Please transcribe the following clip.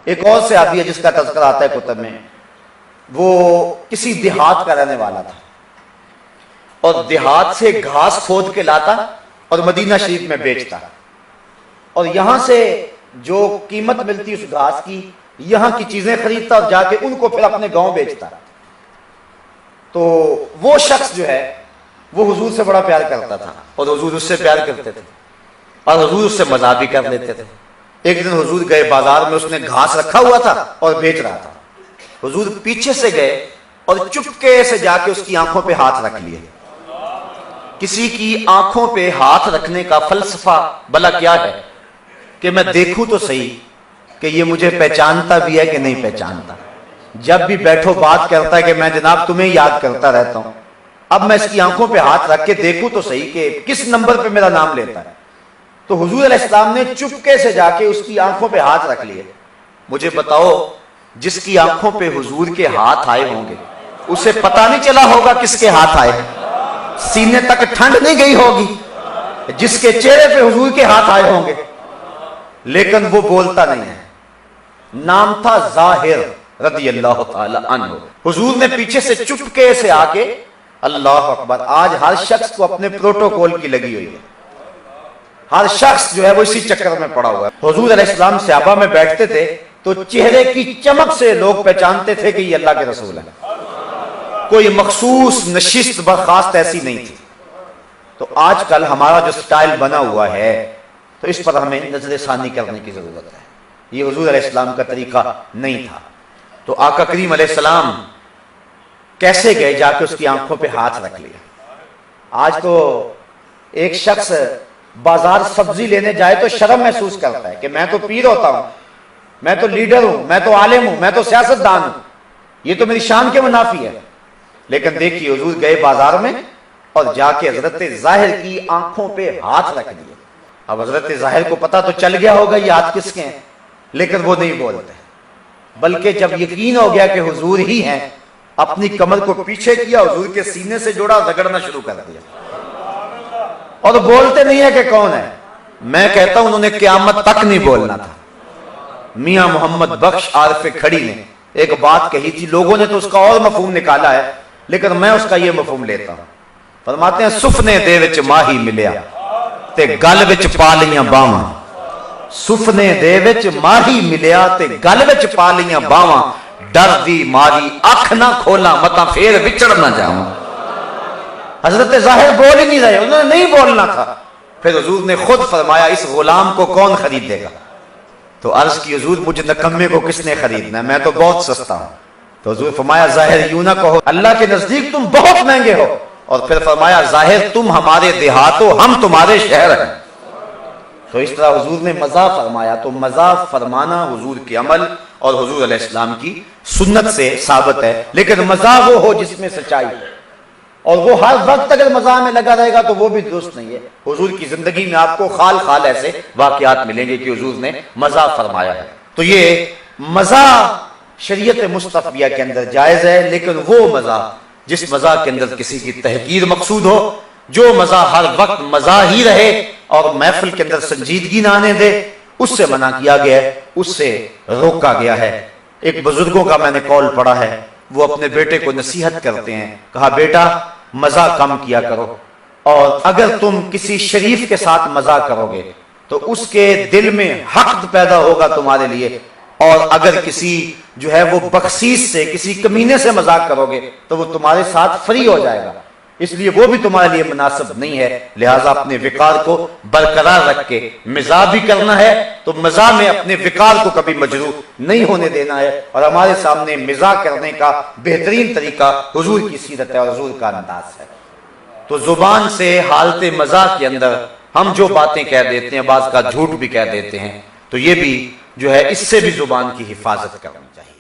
ایک اور صحابی ہے جس کا تذکرہ آتا ہے کتب میں، وہ کسی دیہات کا رہنے والا تھا اور دیہات سے گھاس کھود کے لاتا اور مدینہ شریف میں بیچتا، اور یہاں سے جو قیمت ملتی اس گھاس کی یہاں کی چیزیں خریدتا اور جا کے ان کو پھر اپنے گاؤں بیچتا۔ تو وہ شخص جو ہے وہ حضور سے بڑا پیار کرتا تھا اور حضور اس سے پیار کرتے تھے اور حضور اس سے مزاح بھی کر لیتے تھے۔ ایک دن حضور گئے بازار میں، اس نے گھاس رکھا ہوا تھا اور بیچ رہا تھا۔ حضور پیچھے سے گئے اور چپکے سے جا کے اس کی آنکھوں پہ ہاتھ رکھ لیے۔ کسی کی آنکھوں پہ ہاتھ رکھنے کا فلسفہ بلا کیا ہے کہ میں دیکھوں تو صحیح کہ یہ مجھے پہچانتا بھی ہے کہ نہیں پہچانتا۔ جب بھی بیٹھو بات کرتا ہے کہ میں جناب تمہیں یاد کرتا رہتا ہوں، اب میں اس کی آنکھوں پہ ہاتھ رکھ کے دیکھوں تو صحیح کہ کس نمبر پہ میرا نام لیتا ہے۔ تو حضور علیہ السلام نے چپکے سے جا کے اس کی آنکھوں پہ ہاتھ رکھ لیے۔ مجھے بتاؤ، جس کی آنکھوں پہ حضور کے ہاتھ آئے ہوں گے اسے پتا نہیں چلا ہوگا کس کے ہاتھ آئے، سینے تک ٹھنڈ نہیں گئی ہوگی جس کے چہرے پہ حضور کے ہاتھ آئے ہوں گے، لیکن وہ بولتا نہیں ہے۔ نام تھا ظاہر رضی اللہ تعالی عنہ۔ حضور نے پیچھے سے چپکے سے آ کے، اللہ اکبر، آج ہر شخص کو اپنے پروٹوکول کی لگی ہوئی ہے، ہر شخص جو ہے وہ اسی چکر میں پڑا ہوا ہے۔ حضور علیہ السلام صحابہ میں بیٹھتے تھے تو چہرے کی چمک سے لوگ پہچانتے تھے کہ یہ اللہ کے رسول ہے، کوئی مخصوص نشست برخاست ایسی نہیں تھی۔ تو آج کل ہمارا جو سٹائل بنا ہوا ہے تو اس پر ہمیں نظر ثانی کرنے کی ضرورت ہے۔ یہ حضور علیہ السلام کا طریقہ نہیں تھا۔ تو آقا کریم علیہ السلام کیسے گئے، جا کے اس کی آنکھوں پہ ہاتھ رکھ لیا۔ آج تو ایک شخص بازار سبزی لینے جائے تو شرم محسوس کرتا ہے کہ میں تو پیر ہوتا ہوں، میں تو لیڈر ہوں، میں تو عالم ہوں، میں تو سیاستدان ہوں، یہ تو میری شان کے منافی ہے۔ لیکن دیکھیے حضور گئے بازار میں اور جا کے حضرت ظاہر کی آنکھوں پہ ہاتھ رکھ دیے۔ اب حضرت ظاہر کو پتا تو چل گیا ہوگا یہ ہاتھ کس کے ہیں، لیکن وہ نہیں بولتے، بلکہ جب یقین ہو گیا کہ حضور ہی ہیں، اپنی کمر کو پیچھے کیا، حضور کے سینے سے جوڑا، رگڑنا شروع کر دیا، اور بولتے نہیں ہے کہ کون ہے۔ میں کہتا ہوں انہوں نے قیامت تک نہیں بولنا تھا۔ میاں محمد بخش عارف کھڑی نے ایک بات کہی تھی، لوگوں نے تو اس کا اور مفہوم نکالا ہے، لیکن میں اس کا یہ مفہوم لیتا ہوں۔ فرماتے ہیں سفنے دے وچ ماہی ملیا تے گل وچ پا لیاں باواں، سفنے دے وچ ماہی ملیا تے گل وچ پا لیاں باواں، ڈر دی ماری اکھ نہ کھولا متا پھر وچڑ نہ جاواں۔ حضرت ظاہر بول ہی نہیں رہے، انہوں نے نہیں بولنا تھا۔ پھر حضور نے خود فرمایا اس غلام کو کون خریدے گا؟ تو عرض کی حضور مجھ نکمے کو کس نے خریدنا ہے، میں تو بہت سستا ہوں۔ تو حضور فرمایا ظاہر یوں نہ کہو، اللہ کے نزدیک تم بہت مہنگے ہو۔ اور پھر فرمایا ظاہر تم ہمارے دیہات ہو، ہم تمہارے شہر ہیں۔ تو اس طرح حضور نے مزاح فرمایا۔ تو مزاح فرمانا حضور کے عمل اور حضور علیہ السلام کی سنت سے ثابت ہے، لیکن مزاح وہ ہو جس میں سچائی ہے، اور وہ ہر وقت اگر مزاح میں لگا رہے گا تو وہ بھی درست نہیں ہے۔ حضور کی زندگی میں آپ کو خال خال ایسے واقعات ملیں گے کہ حضور نے مزاح فرمایا ہے۔ تو یہ مزاح شریعت مصطفیہ کے اندر جائز ہے، لیکن وہ مزاح جس مزاح کے اندر کسی کی تحقیر مقصود ہو، جو مزاح ہر وقت مزاح ہی رہے اور محفل کے اندر سنجیدگی نہ آنے دے، اس سے منع کیا گیا ہے، اس سے روکا گیا ہے۔ ایک بزرگوں کا میں نے قول پڑھا ہے، وہ اپنے بیٹے کو نصیحت کرتے ہیں، کہا بیٹا مزاح کم کیا کرو، اور اگر تم کسی شریف کے ساتھ مزاح کرو گے تو اس کے دل میں حقد پیدا ہوگا تمہارے لیے، اور اگر کسی جو ہے وہ بخشیش سے، کسی کمینے سے مذاق کرو گے تو وہ تمہارے ساتھ فری ہو جائے گا، اس لیے وہ بھی تمہارے لیے مناسب نہیں ہے۔ لہٰذا اپنے وقار کو برقرار رکھ کے مزاح بھی کرنا ہے، تو مزاح میں اپنے وقار کو کبھی مجروح نہیں ہونے دینا ہے۔ اور ہمارے سامنے مزاح کرنے کا بہترین طریقہ حضور کی سیرت ہے اور حضور کا انداز ہے۔ تو زبان سے حالت مزاح کے اندر ہم جو باتیں کہہ دیتے ہیں، بعض کا جھوٹ بھی کہہ دیتے ہیں، تو یہ بھی جو ہے اس سے بھی زبان کی حفاظت کرنی چاہیے۔